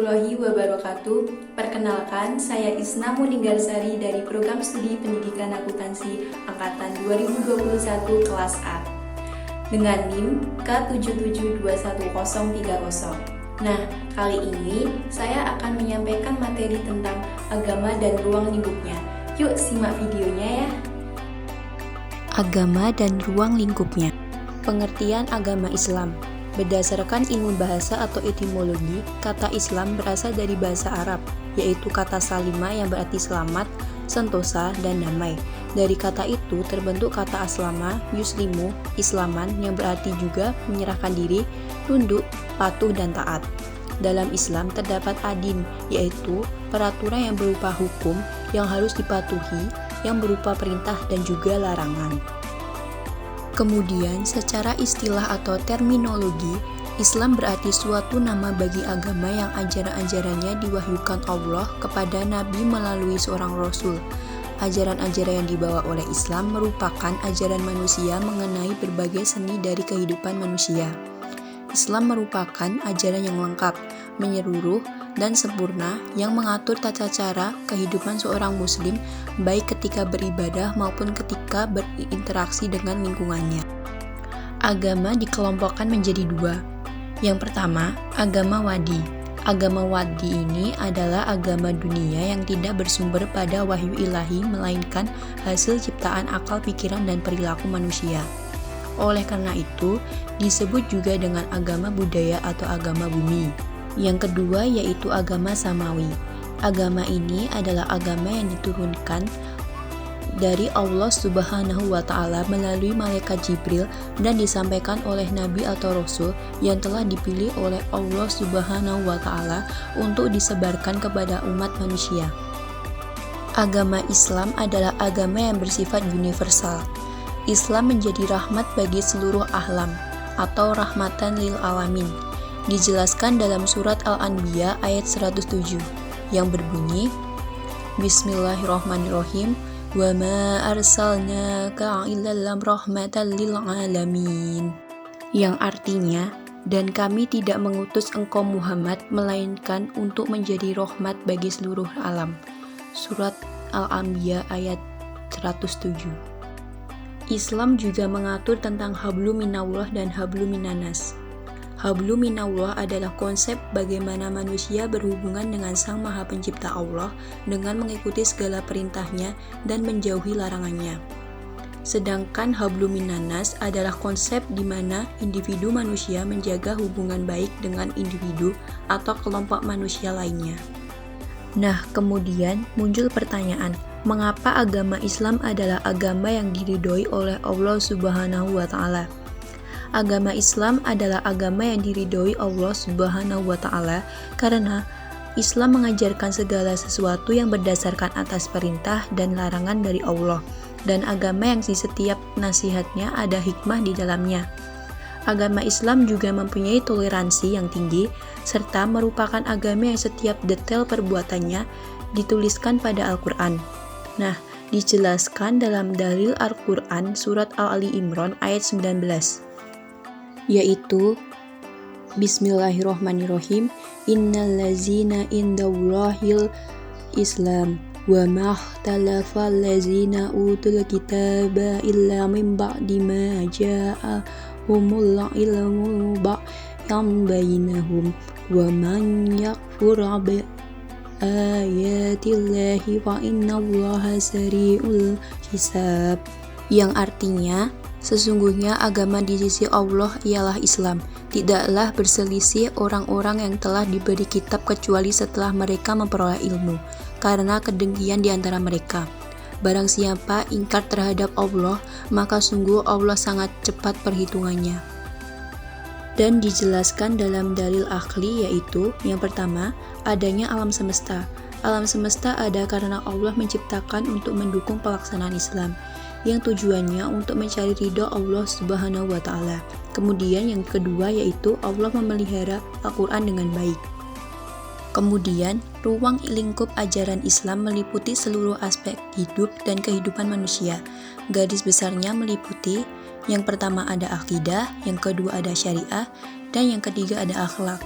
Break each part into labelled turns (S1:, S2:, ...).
S1: warahmatullahi wabarakatuh. Perkenalkan, saya Isna Muninggarsari dari Program Studi Pendidikan Akuntansi Angkatan 2021 kelas A dengan NIM K77211030. Nah, kali ini saya akan menyampaikan materi tentang agama dan ruang lingkupnya. Yuk simak videonya ya.
S2: Agama dan ruang lingkupnya. Pengertian agama Islam. Berdasarkan ilmu bahasa atau etimologi, kata Islam berasal dari bahasa Arab, yaitu kata salima yang berarti selamat, sentosa, dan damai. Dari kata itu terbentuk kata aslama, yuslimu, islaman yang berarti juga menyerahkan diri, tunduk, patuh, dan taat. Dalam Islam terdapat adin, yaitu peraturan yang berupa hukum yang harus dipatuhi, yang berupa perintah dan juga larangan. Kemudian, secara istilah atau terminologi, Islam berarti suatu nama bagi agama yang ajaran-ajarannya diwahyukan Allah kepada Nabi melalui seorang Rasul. Ajaran-ajaran yang dibawa oleh Islam merupakan ajaran manusia mengenai berbagai seni dari kehidupan manusia. Islam merupakan ajaran yang lengkap, menyeluruh, dan sempurna yang mengatur tata cara kehidupan seorang muslim baik ketika beribadah maupun ketika berinteraksi dengan lingkungannya. Agama dikelompokkan menjadi dua. Yang pertama, agama wadi. Agama wadi ini adalah agama dunia yang tidak bersumber pada wahyu ilahi melainkan hasil ciptaan akal, pikiran, dan perilaku manusia. Oleh karena itu, disebut juga dengan agama budaya atau agama bumi. Yang kedua yaitu agama samawi. Agama ini adalah agama yang diturunkan dari Allah Subhanahu wa Ta'ala melalui malaikat Jibril dan disampaikan oleh nabi atau rasul yang telah dipilih oleh Allah Subhanahu wa Ta'ala untuk disebarkan kepada umat manusia. Agama Islam adalah agama yang bersifat universal. Islam menjadi rahmat bagi seluruh alam atau rahmatan lil alamin. Dijelaskan dalam surat Al-Anbiya ayat 107 yang berbunyi, Bismillahirrahmanirrahim, wa ma arsalnaka illa rahmatan lil alamin, yang artinya, dan kami tidak mengutus engkau Muhammad melainkan untuk menjadi rahmat bagi seluruh alam. Surat Al-Anbiya ayat 107. Islam juga mengatur tentang hablu minallah dan hablu minanas. Hablu minallah adalah konsep bagaimana manusia berhubungan dengan Sang Maha Pencipta Allah dengan mengikuti segala perintahnya dan menjauhi larangannya. Sedangkan hablu minanas adalah konsep di mana individu manusia menjaga hubungan baik dengan individu atau kelompok manusia lainnya. Nah, kemudian muncul pertanyaan, mengapa agama Islam adalah agama yang diridhoi oleh Allah Subhanahu wa Ta'ala? Agama Islam adalah agama yang diridhoi Allah Subhanahu wa Ta'ala karena Islam mengajarkan segala sesuatu yang berdasarkan atas perintah dan larangan dari Allah, dan agama yang di setiap nasihatnya ada hikmah di dalamnya. Agama Islam juga mempunyai toleransi yang tinggi serta merupakan agama yang setiap detail perbuatannya dituliskan pada Al-Quran. Nah, dijelaskan dalam dalil Al-Quran surat Al-Ali Imran ayat 19. Yaitu Bismillahirrahmanirrahim, innal ladzina indallahil islam wa makhtalafa ladzina utul kitaba illa min ba'di ma ja'ahumul ilmu ba'yan bainahum wa man yakfur bi ayatillahi wa innallaha sari'ul hisab, yang artinya sesungguhnya agama di sisi Allah ialah Islam. Tidaklah berselisih orang-orang yang telah diberi kitab kecuali setelah mereka memperoleh ilmu, karena kedengkian di antara mereka. Barang siapa ingkar terhadap Allah, maka sungguh Allah sangat cepat perhitungannya. Dan dijelaskan dalam dalil akli, yaitu yang pertama, adanya alam semesta. Alam semesta ada karena Allah menciptakan untuk mendukung pelaksanaan Islam, yang tujuannya untuk mencari ridho Allah Subhanahu wa Ta'ala. Kemudian yang kedua yaitu Allah memelihara Al-Quran dengan baik. Kemudian, ruang lingkup ajaran Islam meliputi seluruh aspek hidup dan kehidupan manusia. Garis besarnya meliputi yang pertama ada akidah, yang kedua ada syariah, dan yang ketiga ada akhlak.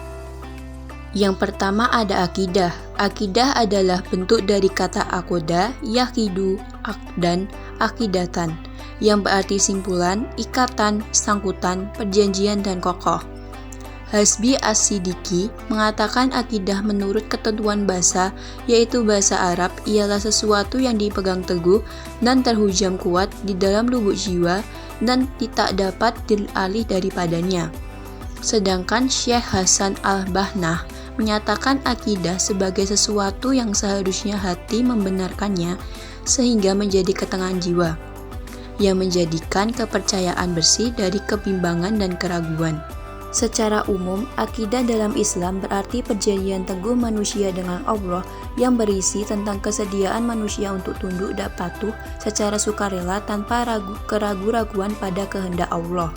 S2: Yang pertama ada akidah. Akidah adalah bentuk dari kata akoda, yakidu, akdan, akidatan, yang berarti simpulan, ikatan, sangkutan, perjanjian, dan kokoh. Hasbi As-Siddiqi mengatakan akidah menurut ketentuan bahasa, yaitu bahasa Arab, ialah sesuatu yang dipegang teguh dan terhujam kuat di dalam lubuk jiwa dan tidak dapat dialih daripadanya. Sedangkan Syekh Hasan Al-Bahnah menyatakan akidah sebagai sesuatu yang seharusnya hati membenarkannya sehingga menjadi ketenangan jiwa, yang menjadikan kepercayaan bersih dari kebimbangan dan keraguan. Secara umum, akidah dalam Islam berarti perjanjian teguh manusia dengan Allah yang berisi tentang kesediaan manusia untuk tunduk dan patuh secara sukarela tanpa keraguan pada kehendak Allah.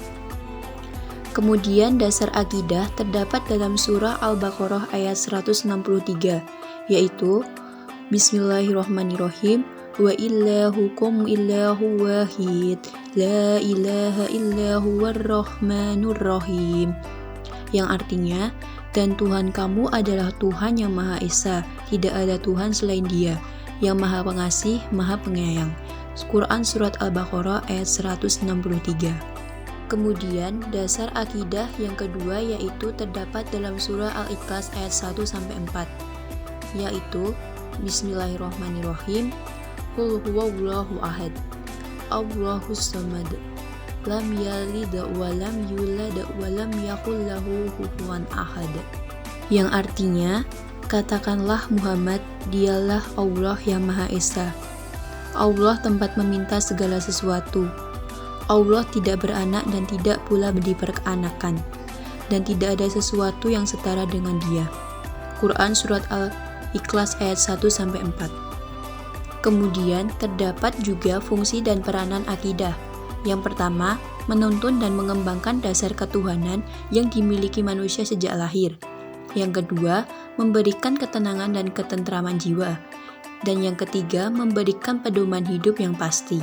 S2: Kemudian dasar akidah terdapat dalam surah Al-Baqarah ayat 163, yaitu Bismillahirrahmanirrahim, wa ilahukum ilahu wahid, la ilaha illa huwar rahmanur rahim, yang artinya, dan Tuhan kamu adalah Tuhan yang Maha Esa, tidak ada Tuhan selain Dia, yang Maha Pengasih, Maha Penyayang. Quran Surat Al-Baqarah ayat 163. Kemudian dasar akidah yang kedua yaitu terdapat dalam surah Al-Ikhlas ayat 1-4, yaitu Bismillahirrahmanirrahim, Qul huwallahu ahad, Allahus samad, lam yalid wa lam yulad wa lam yakul lahu kufuwan ahad. Yang artinya, katakanlah Muhammad, dialah Allah yang Maha Esa. Allah tempat meminta segala sesuatu. Allah tidak beranak dan tidak pula diperanakan, dan tidak ada sesuatu yang setara dengan Dia. Quran Surat Al-Ikhlas ayat 1-4. Kemudian terdapat juga fungsi dan peranan akidah. Yang pertama, menuntun dan mengembangkan dasar ketuhanan yang dimiliki manusia sejak lahir. Yang kedua, memberikan ketenangan dan ketentraman jiwa. Dan yang ketiga, memberikan pedoman hidup yang pasti.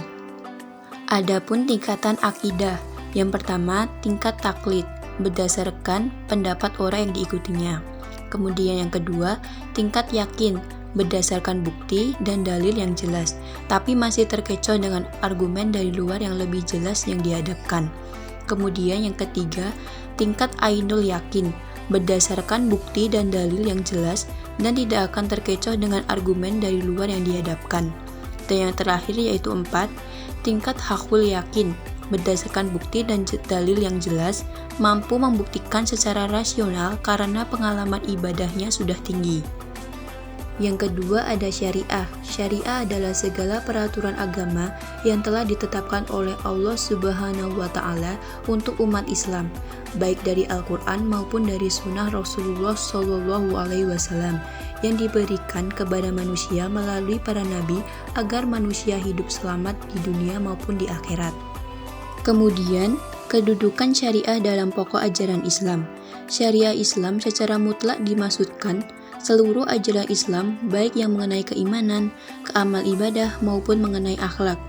S2: Adapun tingkatan akidah, yang pertama tingkat taklid, berdasarkan pendapat orang yang diikutinya. Kemudian yang kedua, tingkat yakin, berdasarkan bukti dan dalil yang jelas, tapi masih terkecoh dengan argumen dari luar yang lebih jelas yang dihadapkan. Kemudian yang ketiga, tingkat ainul yakin, berdasarkan bukti dan dalil yang jelas dan tidak akan terkecoh dengan argumen dari luar yang dihadapkan. Dan yang terakhir yaitu 4, tingkat hakul yakin, berdasarkan bukti dan dalil yang jelas, mampu membuktikan secara rasional karena pengalaman ibadahnya sudah tinggi. Yang kedua ada syariah. Syariah adalah segala peraturan agama yang telah ditetapkan oleh Allah Subhanahu wa Ta'ala untuk umat Islam, baik dari Al-Quran maupun dari Sunnah Rasulullah SAW, yang diberikan kepada manusia melalui para nabi agar manusia hidup selamat di dunia maupun di akhirat. Kemudian, kedudukan syariah dalam pokok ajaran Islam. Syariah Islam secara mutlak dimaksudkan seluruh ajaran Islam, baik yang mengenai keimanan, keamal ibadah, maupun mengenai akhlak.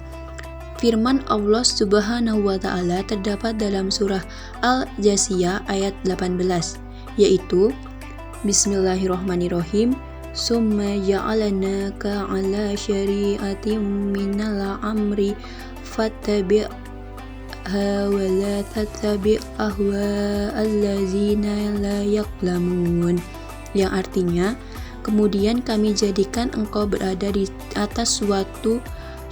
S2: Firman Allah Subhanahu wa Ta'ala terdapat dalam surah Al-Jasiyah ayat 18, yaitu Bismillahirrahmanirrahim, Summa ja'alnaka 'ala syari'atin minal amri fattabi'ha wa la tattabi' ahwa'al ladzina la ya'lamun. Yang artinya, kemudian kami jadikan engkau berada di atas suatu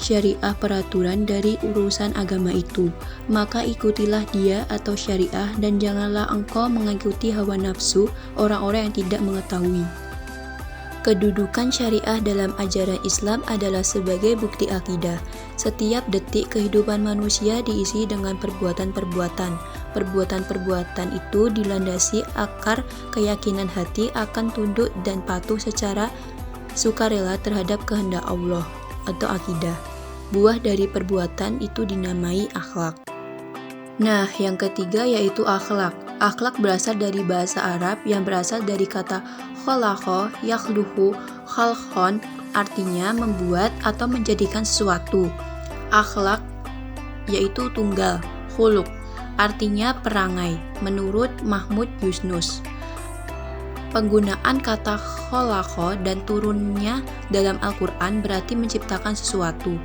S2: syariah peraturan dari urusan agama itu, maka ikutilah dia atau syariah dan janganlah engkau mengikuti hawa nafsu orang-orang yang tidak mengetahui. Kedudukan syariah dalam ajaran Islam adalah sebagai bukti akidah. Setiap detik kehidupan manusia diisi dengan perbuatan-perbuatan. Perbuatan-perbuatan itu dilandasi akar keyakinan hati akan tunduk dan patuh secara sukarela terhadap kehendak Allah atau akidah. Buah dari perbuatan itu dinamai akhlak. Nah, yang ketiga yaitu akhlak. Akhlak berasal dari bahasa Arab yang berasal dari kata khalaqa yakhluqu khalqan, artinya membuat atau menjadikan sesuatu. Akhlak yaitu tunggal, khuluq artinya perangai, menurut Mahmud Yusnus. Penggunaan kata kholaqa dan turunnya dalam Al-Quran berarti menciptakan sesuatu.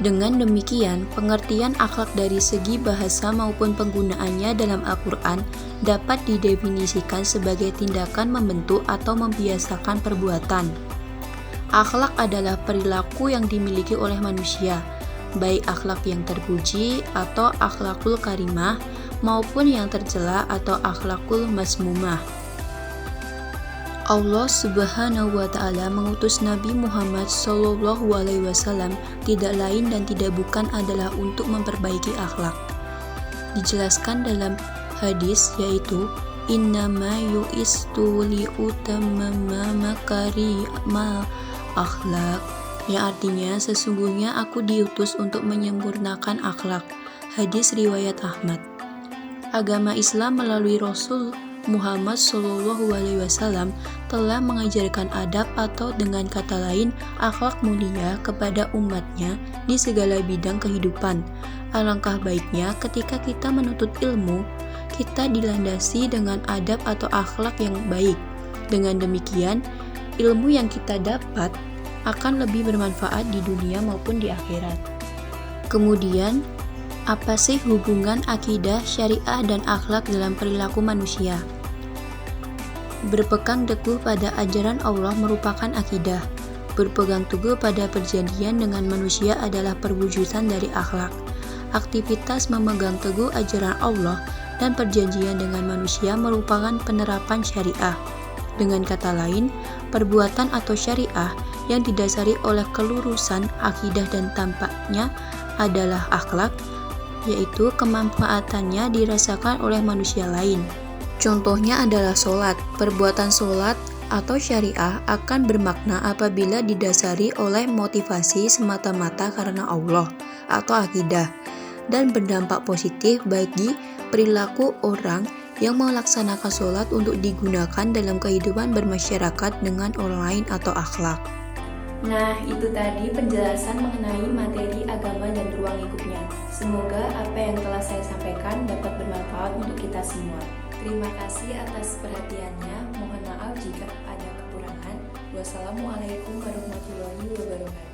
S2: Dengan demikian, pengertian akhlak dari segi bahasa maupun penggunaannya dalam Al-Quran dapat didefinisikan sebagai tindakan membentuk atau membiasakan perbuatan. Akhlak adalah perilaku yang dimiliki oleh manusia, baik akhlak yang terpuji atau akhlakul karimah maupun yang tercela atau akhlakul masmumah. Allah Subhanahu wa Ta'ala mengutus Nabi Muhammad SAW tidak lain dan tidak bukan adalah untuk memperbaiki akhlak. Dijelaskan dalam hadis yaitu innama yu'istu li'utammama makarimal akhlak, yang artinya sesungguhnya aku diutus untuk menyempurnakan akhlak. Hadis riwayat Ahmad. Agama Islam melalui Rasul Muhammad SAW telah mengajarkan adab atau dengan kata lain akhlak mulia kepada umatnya di segala bidang kehidupan. Alangkah baiknya ketika kita menuntut ilmu, kita dilandasi dengan adab atau akhlak yang baik. Dengan demikian, ilmu yang kita dapat akan lebih bermanfaat di dunia maupun di akhirat. Kemudian, apa sih hubungan akidah, syariah, dan akhlak dalam perilaku manusia? Berpegang teguh pada ajaran Allah merupakan akidah. Berpegang teguh pada perjanjian dengan manusia adalah perwujudan dari akhlak. Aktivitas memegang teguh ajaran Allah dan perjanjian dengan manusia merupakan penerapan syariah. Dengan kata lain, perbuatan atau syariah yang didasari oleh kelurusan akidah dan tampaknya adalah akhlak, yaitu kemanfaatannya dirasakan oleh manusia lain. Contohnya adalah sholat. Perbuatan sholat atau syariah akan bermakna apabila didasari oleh motivasi semata-mata karena Allah atau akidah, dan berdampak positif bagi perilaku orang yang melaksanakan sholat untuk digunakan dalam kehidupan bermasyarakat dengan orang lain atau akhlak.
S1: Nah, itu tadi penjelasan mengenai materi agama dan ruang lingkupnya. Semoga apa yang telah saya sampaikan dapat bermanfaat untuk kita semua. Terima kasih atas perhatiannya. Mohon maaf jika ada kekurangan. Wassalamualaikum warahmatullahi wabarakatuh.